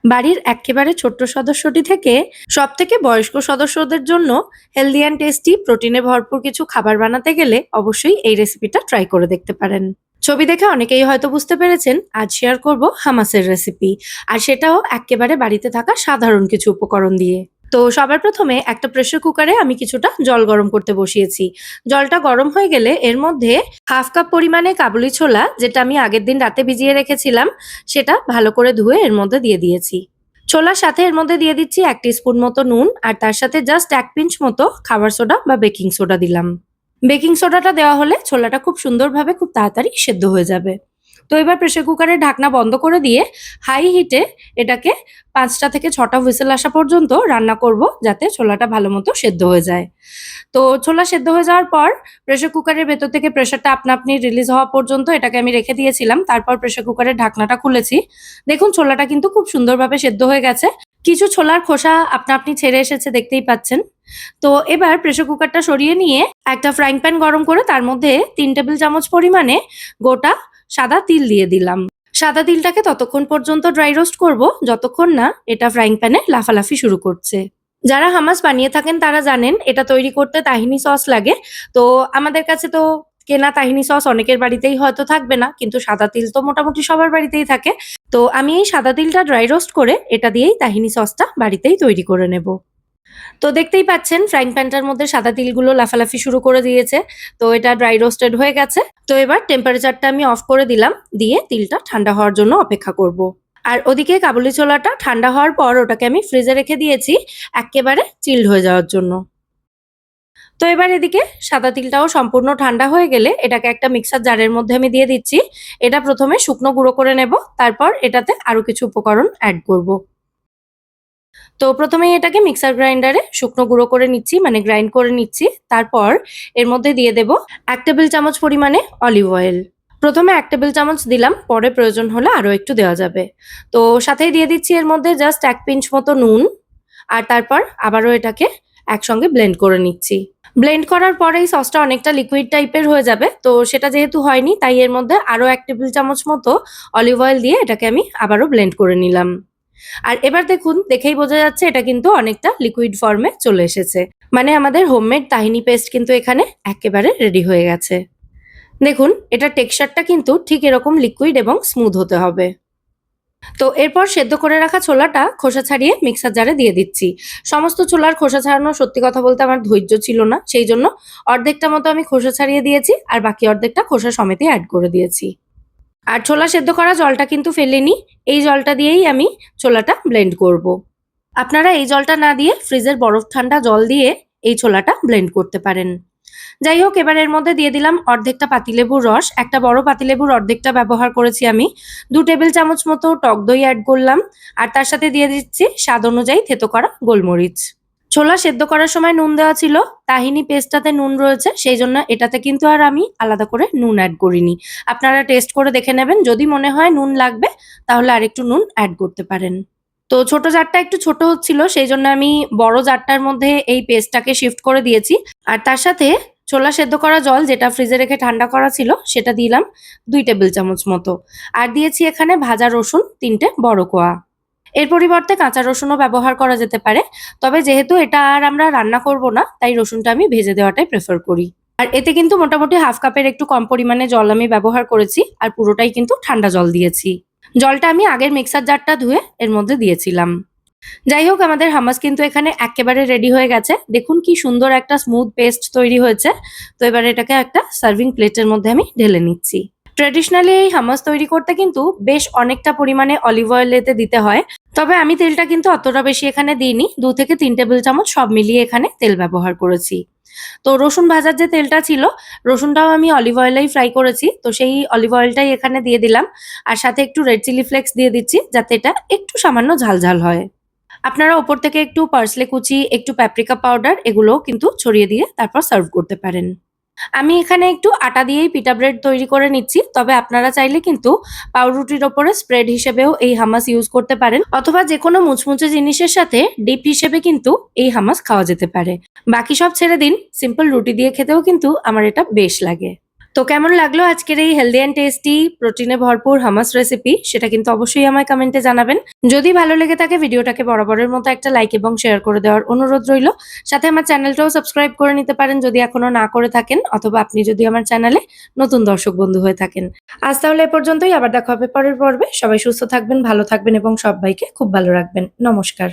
বাড়ির এক্কেবারে ছোট্ট সদস্যটি থেকে সবথেকে বয়স্ক সদস্যদের জন্য হেলদি অ্যান্ড টেস্টি প্রোটিনে ভরপুর কিছু খাবার বানাতে গেলে অবশ্যই এই রেসিপিটা ট্রাই করে দেখতে পারেন। ছবি দেখে অনেকেই হয়তো বুঝতে পেরেছেন আজ শেয়ার করব হামাসের রেসিপি, আর সেটাও এক্কেবারে বাড়িতে থাকা সাধারণ কিছু উপকরণ দিয়ে। তো সবার প্রথমে একটা প্রেসার কুকারে আমি কিছুটা জল গরম করতে বসিয়েছি। জলটা গরম হয়ে গেলে এর মধ্যে হাফ কাপ পরিমাণে কাবুলি ছোলা, যেটা আমি আগের দিন রাতে ভিজিয়ে রেখেছিলাম, সেটা ভালো করে ধুয়ে এর মধ্যে দিয়ে দিয়েছি। ছোলার সাথে এর মধ্যে দিয়ে দিচ্ছি 1 টিস্পুন মতো নুন, আর তার সাথে জাস্ট 1 পিঞ্চ মতো খাবার সোডা বা বেকিং সোডা দিলাম। বেকিং সোডাটা দেওয়া হলে ছোলাটা খুব সুন্দরভাবে খুব তাড়াতাড়ি সেদ্ধ হয়ে যাবে। তো এবার প্রেসার কুকারের ঢাকনা বন্ধ করে দিয়ে হাই হিটে এটাকে 5টা থেকে 6টা হুইসেল আসা পর্যন্ত রান্না করব, যাতে ছোলাটা ভালো মতো সেদ্ধ হয়ে যায়। তো ছোলা সেদ্ধ হয়ে যাওয়ার পর প্রেসার কুকারের ভেতর থেকে প্রেসারটা আপনা আপনি রিলিজ হওয়া পর্যন্ত এটাকে আমি রেখে দিয়েছিলাম। তারপর প্রেসার কুকারের ঢাকনাটা খুলেছি। দেখুন ছোলাটা কিন্তু খুব সুন্দরভাবে সেদ্ধ হয়ে গেছে। কিছু ছোলার খোসা আপনা আপনি ছেড়ে এসেছে, দেখতেই পাচ্ছেন। তো এবার প্রেসার কুকারটা সরিয়ে নিয়ে একটা ফ্রাইং প্যান গরম করে তার মধ্যে 3 টেবিল চামচ পরিমাণে গোটা সাদা তিল দিয়ে দিলাম। সাদা তিলটাকে ততক্ষণ পর্যন্ত ড্রাই রোস্ট করব যতক্ষণ না এটা ফ্রাইং প্যানে লাফালাফি শুরু করছে। যারা হামাস বানিয়ে থাকেন তারা জানেন এটা তৈরি করতে তাহিনি সস লাগে। তো আমাদের কাছে তো কেনা তাহিনি সস অনেকের বাড়িতেই হয়তো থাকবে না, কিন্তু সাদা তিল তো মোটামুটি সবার বাড়িতেই থাকে। তো আমি এই সাদা তিলটা ড্রাই রোস্ট করে এটা দিয়েই তাহিনি সসটা বাড়িতেই তৈরি করে নেব। তো দেখতেই পাচ্ছেন ফ্রাইং প্যানটার মধ্যে সাদা তিলগুলো লাফালাফি শুরু করে দিয়েছে। তো এটা ড্রাই রোস্টেড হয়ে গেছে। তো এবার টেম্পারেচারটা আমি অফ করে দিলাম, দিয়ে তিলটা ঠান্ডা হওয়ার জন্য অপেক্ষা করব। আর ওদিকে কাবুলি ছোলাটা ঠান্ডা হওয়ার পর ওটাকে আমি ফ্রিজে রেখে দিয়েছি এক্কেবারে চিল্ড হয়ে যাওয়ার জন্য। তো এবার এদিকে সাদা তিলটাও সম্পূর্ণ ঠান্ডা হয়ে গেলে এটাকে একটা মিক্সার জারের মধ্যে আমি দিয়ে দিচ্ছি। এটা প্রথমে শুকনো গুঁড়ো করে নেব, তারপর এটাতে আরো কিছু উপকরণ অ্যাড করব। তো প্রথমেই এটাকে মিক্সার গ্রাইন্ডারে শুকনো গুঁড়ো করে নিচ্ছি, মানে গ্রাইন্ড করে নিচ্ছি। তারপর এর মধ্যে দিয়ে দেব 1 টেবিল চামচ পরিমাণে অলিভ অয়েল। প্রথমে 1 টেবিল চামচ দিলাম, পরে প্রয়োজন হলে আরো একটু দেওয়া যাবে। তো সাথেই দিয়ে দিচ্ছি এর মধ্যে জাস্ট 1 পিঞ্চ মতো নুন, আর তারপর আবারও এটাকে একসঙ্গে ব্লেন্ড করে নিচ্ছি। ব্লেন্ড করার পরে এই সসটা অনেকটা লিকুইড টাইপের হয়ে যাবে। তো সেটা যেহেতু হয়নি, তাই এর মধ্যে আরো 1 টেবিল চামচ মতো অলিভ অয়েল দিয়ে এটাকে আমি আবারও ব্লেন্ড করে নিলাম। আর এবার দেখুন, দেখেই বোঝা যাচ্ছে এটা কিন্তু অনেকটা লিকুইড ফর্মে চলে এসেছে। মানে আমাদের হোমমেড তাহিনি পেস্ট কিন্তু এখানে একেবারে রেডি হয়ে গেছে। দেখুন এটার টেক্সচারটা কিন্তু ঠিক এরকম লিকুইড এবং স্মুথ হতে হবে। তো এরপর সেদ্ধ করে রাখা ছোলাটা খোসা ছাড়িয়ে মিক্সার জারে দিয়ে দিচ্ছি। সমস্ত ছোলার খোসা ছাড়ানো সত্যি কথা বলতে আমার ধৈর্য ছিল না, সেই জন্য অর্ধেকটা মতো আমি খোসা ছাড়িয়ে দিয়েছি, আর বাকি অর্ধেকটা খোসা সমেতই অ্যাড করে দিয়েছি। আর ছোলা সেদ্ধ করা জলটা কিন্তু ফেলিনি, এই জলটা দিয়েই আমি ছোলাটা ব্লেন্ড করব। আপনারা এই জলটা না দিয়ে ফ্রিজের বরফ ঠান্ডা জল দিয়ে এই ছোলাটা ব্লেন্ড করতে পারেন। যাই হোক, এবার এর মধ্যে দিয়ে দিলাম অর্ধেকটা পাতিলেবুর রস। একটা বড় পাতিলেবুর অর্ধেকটা ব্যবহার করেছি আমি। 2 টেবিল চামচ মতো টক দই অ্যাড করলাম, আর তার সাথে দিয়ে দিচ্ছি স্বাদ অনুযায়ী থেতো করা গোলমরিচ। ছোলা সেদ্ধ করার সময় নুন দেওয়া ছিল, তাহিনি পেস্টটাতে নুন রয়েছে, সেই জন্য এটাতে কিন্তু আর আমি আলাদা করে নুন অ্যাড করিনি। আপনারা টেস্ট করে দেখে নেবেন, যদি মনে হয় নুন লাগবে তাহলে আরেকটু নুন অ্যাড করতে পারেন। তো ছোট জারটা একটু ছোট হচ্ছিল, সেই জন্য আমি বড় জারটার মধ্যে এই পেস্টটাকে শিফট করে দিয়েছি। আর তার সাথে ছোলা সেদ্ধ করা জল, যেটা ফ্রিজে রেখে ঠান্ডা করা ছিল, সেটা দিলাম 2 টেবিল চামচ মতো। আর দিয়েছি এখানে ভাজা রসুন 3টে বড় কোয়া। এর পরিবর্তে কাঁচা রসুনও ব্যবহার করা যেতে পারে, তবে যেহেতু এটা আর আমরা রান্না করব না, তাই রসুনটা আমি ভেজে দেওয়াটাই প্রেফার করি। আর এতে কিন্তু মোটামুটি হাফ কাপের একটু কম পরিমাণে জল আমি ব্যবহার করেছি, আর পুরোটাই কিন্তু ঠান্ডা জল দিয়েছি। জলটা আমি আগের মিক্সার জারটা ধুয়ে এর মধ্যে দিয়েছিলাম। যাই হোক, আমাদের হামাস কিন্তু এখানে একেবারে রেডি হয়ে গেছে। দেখুন কি সুন্দর একটা স্মুথ পেস্ট তৈরি হয়েছে। তো এবার এটাকে একটা সার্ভিং প্লেটের মধ্যে আমি ঢেলে নিচ্ছি। ট্র্যাডিশনালি এই হামাস তৈরি করতে কিন্তু বেশ অনেকটা পরিমাণে অলিভ অয়েল এতে দিতে হয়, তবে আমি তেলটা কিন্তু অতটা বেশি এখানে দিইনি। 2 থেকে 3 টেবিল চামচ সব মিলিয়ে এখানে তেল ব্যবহার করেছি। তো রসুন ভাজার যে তেলটা ছিল, রসুনটাও আমি অলিভ অয়েলেই ফ্রাই করেছি। তো সেই অলিভ অয়েলটাই এখানে দিয়ে দিলাম, আর সাথে একটু রেড চিলি ফ্লেক্স দিয়ে দিচ্ছি, যাতে এটা একটু সামান্য ঝালঝাল হয়। আপনারা ওপর থেকে একটু পার্সলে কুচি, একটু প্যাপ্রিকা পাউডার এগুলোও কিন্তু ছড়িয়ে দিয়ে তারপর সার্ভ করতে পারেন। আমি এখানে একটু আটা দিয়েই পিটা ব্রেড তৈরি করে নিচ্ছি, তবে আপনারা চাইলে কিন্তু পাউরুটির ওপরে স্প্রেড হিসেবেও এই হামাস ইউজ করতে পারেন, অথবা যে কোনো মুচমুচে জিনিসের সাথে ডিপ হিসেবে কিন্তু এই হামাস খাওয়া যেতে পারে। বাকি সব ছেড়ে দিন, সিম্পল রুটি দিয়ে খেতেও কিন্তু আমার এটা বেশ লাগে। তো কেমন লাগলো আজকের এই হেলদি অ্যান্ড টেস্টি প্রোটিনে ভরপুর হামাস রেসিপি সেটা কিন্তু অবশ্যই আমায় কমেন্টে জানাবেন। যদি ভালো লেগে থাকে ভিডিওটাকে বরাবরের মতো একটা লাইক এবং শেয়ার করে দেওয়ার অনুরোধ রইল। সাথে আমার চ্যানেলটাও সাবস্ক্রাইব করে নিতে পারেন যদি এখনো না করে থাকেন, অথবা আপনি যদি আমার চ্যানেলে নতুন দর্শক বন্ধু হয়ে থাকেন। আজ তাহলে এ পর্যন্তই, আবার দেখা হবে পরের পর্বে। সবাই সুস্থ থাকবেন, ভালো থাকবেন এবং সবাইকে খুব ভালো রাখবেন। নমস্কার।